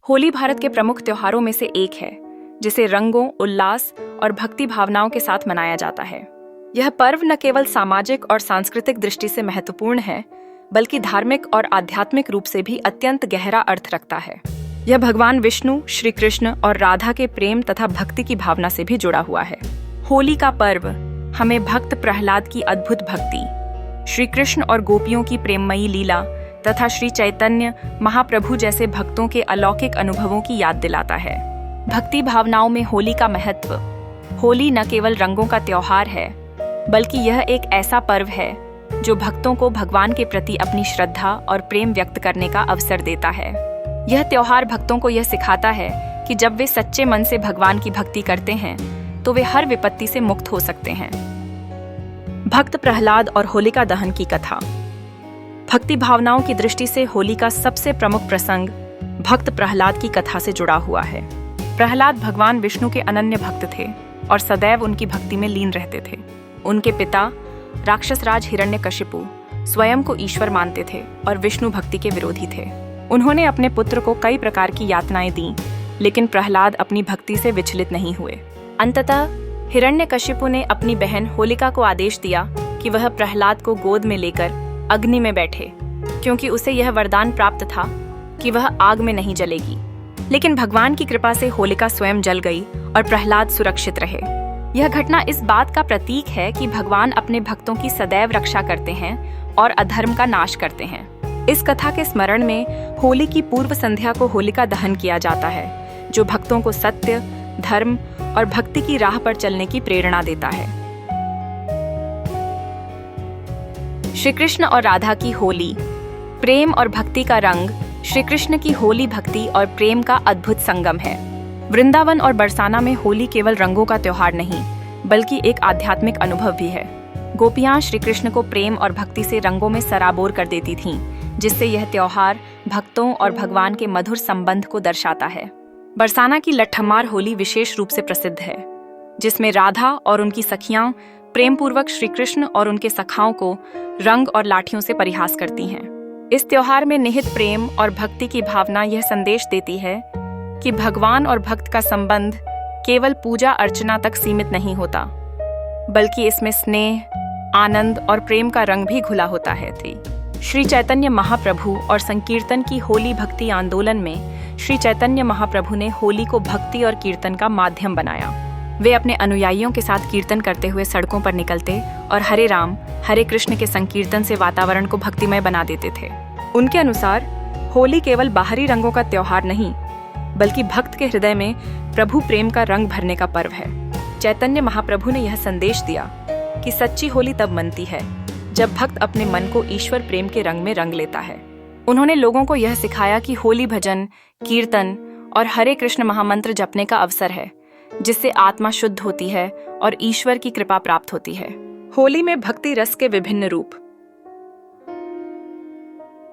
होली भारत के प्रमुख त्योहारों में से एक है, जिसे रंगों, उल्लास और भक्ति भावनाओं के साथ मनाया जाता है। यह पर्व न केवल सामाजिक और सांस्कृतिक दृष्टि से महत्वपूर्ण है, बल्कि धार्मिक और आध्यात्मिक रूप से भी अत्यंत गहरा अर्थ रखता है। यह भगवान विष्णु, श्री कृष्ण और राधा के प्रेम तथा भक्ति की भावना से भी जुड़ा हुआ है। होली का पर्व हमें भक्त प्रहलाद की अद्भुत भक्ति, श्री कृष्ण और गोपियों की प्रेममयी लीला तथा श्री चैतन्य महाप्रभु जैसे भक्तों के अलौकिक अनुभवों की याद दिलाता है। भक्ति भावनाओं में होली का महत्व। होली न केवल रंगों का त्योहार है, बल्कि यह एक ऐसा पर्व है जो भक्तों को भगवान के प्रति अपनी श्रद्धा और प्रेम व्यक्त करने का अवसर देता है। यह त्योहार भक्तों को यह सिखाता है कि जब वे सच्चे मन से भगवान की भक्ति करते हैं, तो वे हर विपत्ति से मुक्त हो सकते हैं। भक्त प्रहलाद और होलिका दहन की कथा। भक्ति भावनाओं की दृष्टि से होली का सबसे प्रमुख प्रसंग भक्त प्रहलाद की कथा से जुड़ा हुआ है। प्रहलाद भगवान विष्णु के अनन्य भक्त थे और सदैव उनकी भक्ति में लीन रहते थे। उनके पिता राक्षस राज हिरण्यकशिपु स्वयं को ईश्वर मानते थे और विष्णु भक्ति के विरोधी थे। उन्होंने अपने पुत्र को कई प्रकार की यातनाएं दी, लेकिन प्रहलाद अपनी भक्ति से विचलित नहीं हुए। अंततः हिरण्यकशिपु ने अपनी बहन होलिका को आदेश दिया कि वह प्रहलाद को गोद में लेकर अग्नि में बैठे, क्योंकि उसे यह वरदान प्राप्त था कि वह आग में नहीं जलेगी। लेकिन भगवान की कृपा से होलिका स्वयं जल गई और प्रहलाद सुरक्षित रहे। यह घटना इस बात का प्रतीक है कि भगवान अपने भक्तों की सदैव रक्षा करते हैं और अधर्म का नाश करते हैं। इस कथा के स्मरण में होली की पूर्व संध्या को होलिका दहन किया जाता है, जो भक्तों को सत्य, धर्म और भक्ति की राह पर चलने की प्रेरणा देता है। श्री कृष्ण और राधा की होली, प्रेम और भक्ति का रंग। श्री कृष्ण की होली भक्ति और प्रेम का अद्भुत संगम है। वृंदावन और बरसाना में होली केवल रंगों का त्योहार नहीं, बल्कि एक आध्यात्मिक अनुभव भी है। गोपियां श्री कृष्ण को प्रेम और भक्ति से रंगों में सराबोर कर देती थीं, जिससे यह त्योहार भक्तों और भगवान के मधुर संबंध को दर्शाता है। बरसाना की लट्ठमार होली विशेष रूप से प्रसिद्ध है, जिसमें राधा और उनकी सखियां प्रेम पूर्वक श्री कृष्ण और उनके सखाओं को रंग और लाठियों से परिहास करती हैं। इस त्योहार में निहित प्रेम और भक्ति की भावना यह संदेश देती है कि भगवान और भक्त का संबंध केवल पूजा अर्चना तक सीमित नहीं होता, बल्कि इसमें स्नेह, आनंद और प्रेम का रंग भी घुला होता है। श्री चैतन्य महाप्रभु और संकीर्तन की होली भक्ति आंदोलन में श्री चैतन्य महाप्रभु ने होली को भक्ति और कीर्तन का माध्यम बनाया। वे अपने अनुयायियों के साथ कीर्तन करते हुए सड़कों पर निकलते और हरे राम हरे कृष्ण के संकीर्तन से वातावरण को भक्तिमय बना देते थे। उनके अनुसार होली केवल बाहरी रंगों का त्योहार नहीं, बल्कि भक्त के हृदय में प्रभु प्रेम का रंग भरने का पर्व है। चैतन्य महाप्रभु ने यह संदेश दिया कि सच्ची होली तब मनती है जब भक्त अपने मन को ईश्वर प्रेम के रंग में रंग लेता है। उन्होंने लोगों को यह सिखाया कि होली भजन, कीर्तन और हरे कृष्ण महामंत्र जपने का अवसर है, जिससे आत्मा शुद्ध होती है और ईश्वर की कृपा प्राप्त होती है। होली में भक्ति रस के विभिन्न रूप।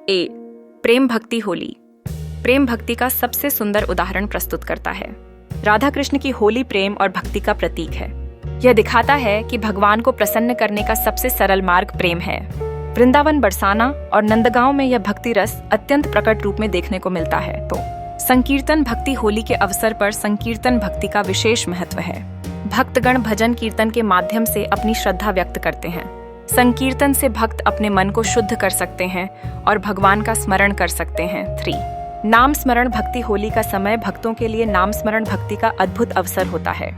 ए, प्रेम भक्ति होली प्रेम भक्ति का सबसे सुंदर उदाहरण प्रस्तुत करता है। राधा कृष्ण की होली प्रेम और भक्ति का प्रतीक है। यह दिखाता है कि भगवान को प्रसन्न करने का सबसे सरल मार्ग प्रेम है। वृंदावन, बरसाना और नंदगांव में यह भक्ति रस अत्यंत प्रकट रूप में देखने को मिलता है। तो संकीर्तन भक्ति होली के अवसर पर संकीर्तन भक्ति का विशेष महत्व है। भक्तगण भजन कीर्तन के माध्यम से अपनी श्रद्धा व्यक्त करते हैं। संकीर्तन से भक्त अपने मन को शुद्ध कर सकते हैं और भगवान का स्मरण कर सकते हैं। 3, नाम स्मरण भक्ति होली का समय भक्तों के लिए नाम स्मरण भक्ति का अद्भुत अवसर होता है।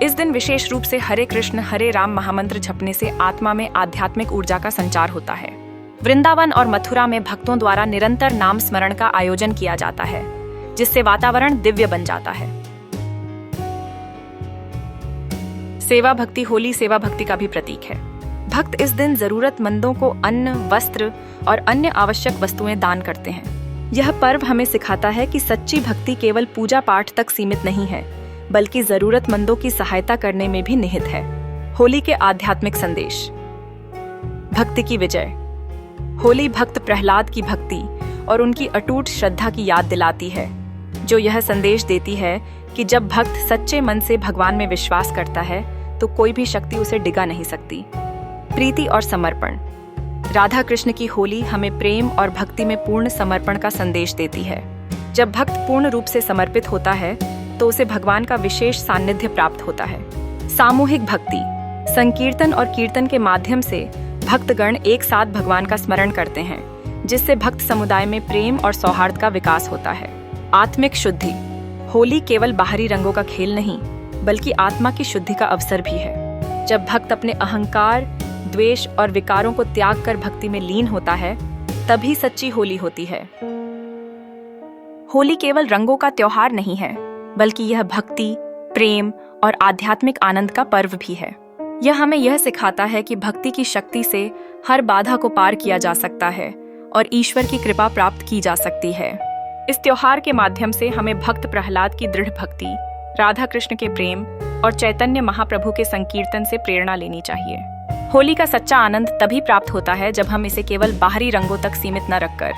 इस दिन विशेष रूप से हरे कृष्ण हरे राम महामंत्र जपने से आत्मा में आध्यात्मिक ऊर्जा का संचार होता है। वृंदावन और मथुरा में भक्तों द्वारा निरंतर नाम स्मरण का आयोजन किया जाता है, जिससे वातावरण दिव्य बन जाता है। सेवा भक्ति होली सेवा भक्ति का भी प्रतीक है। भक्त इस दिन जरूरतमंदों को अन्न, वस्त्र और अन्य आवश्यक वस्तुएं दान करते हैं। यह पर्व हमें सिखाता है कि सच्ची भक्ति केवल पूजा पाठ तक सीमित नहीं है, बल्कि जरूरतमंदों की सहायता करने में भी निहित है। होली के आध्यात्मिक संदेश। भक्ति की विजय। होली भक्त प्रहलाद की भक्ति और उनकी अटूट श्रद्धा की याद दिलाती है, जो यह संदेश देती है कि जब भक्त सच्चे मन से भगवान में विश्वास करता है, तो कोई भी शक्ति उसे डिगा नहीं सकती। प्रीति और समर्पण। राधा कृष्ण की होली हमें प्रेम और भक्ति में पूर्ण समर्पण का संदेश देती है। जब भक्त पूर्ण रूप से समर्पित होता है तो उसे भगवान का विशेष सानिध्य प्राप्त होता है। सामूहिक भक्ति। संकीर्तन और कीर्तन के माध्यम से भक्तगण एक साथ भगवान का स्मरण करते हैं, जिससे भक्त समुदाय में प्रेम और सौहार्द का विकास होता है। आत्मिक शुद्धि। होली केवल बाहरी रंगों का खेल नहीं, बल्कि आत्मा की शुद्धि का अवसर भी है। जब भक्त अपने अहंकार, द्वेष और विकारों को त्याग कर भक्ति में लीन होता है, तभी सच्ची होली होती है। होली केवल रंगों का त्योहार नहीं है, बल्कि यह भक्ति, प्रेम और आध्यात्मिक आनंद का पर्व भी है। यह हमें यह सिखाता है कि भक्ति की शक्ति से हर बाधा को पार किया जा सकता है और ईश्वर की कृपा प्राप्त की जा सकती है। इस त्योहार के माध्यम से हमें भक्त प्रहलाद की दृढ़ भक्ति, राधा कृष्ण के प्रेम और चैतन्य महाप्रभु के संकीर्तन से प्रेरणा लेनी चाहिए। होली का सच्चा आनंद तभी प्राप्त होता है जब हम इसे केवल बाहरी रंगों तक सीमित न रखकर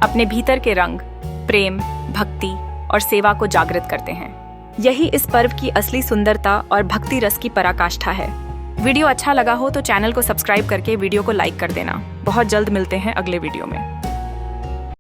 अपने भीतर के रंग, प्रेम, भक्ति और सेवा को जागृत करते हैं। यही इस पर्व की असली सुंदरता और भक्ति रस की पराकाष्ठा है। वीडियो अच्छा लगा हो तो चैनल को सब्सक्राइब करके वीडियो को लाइक कर देना। बहुत जल्द मिलते हैं अगले वीडियो में।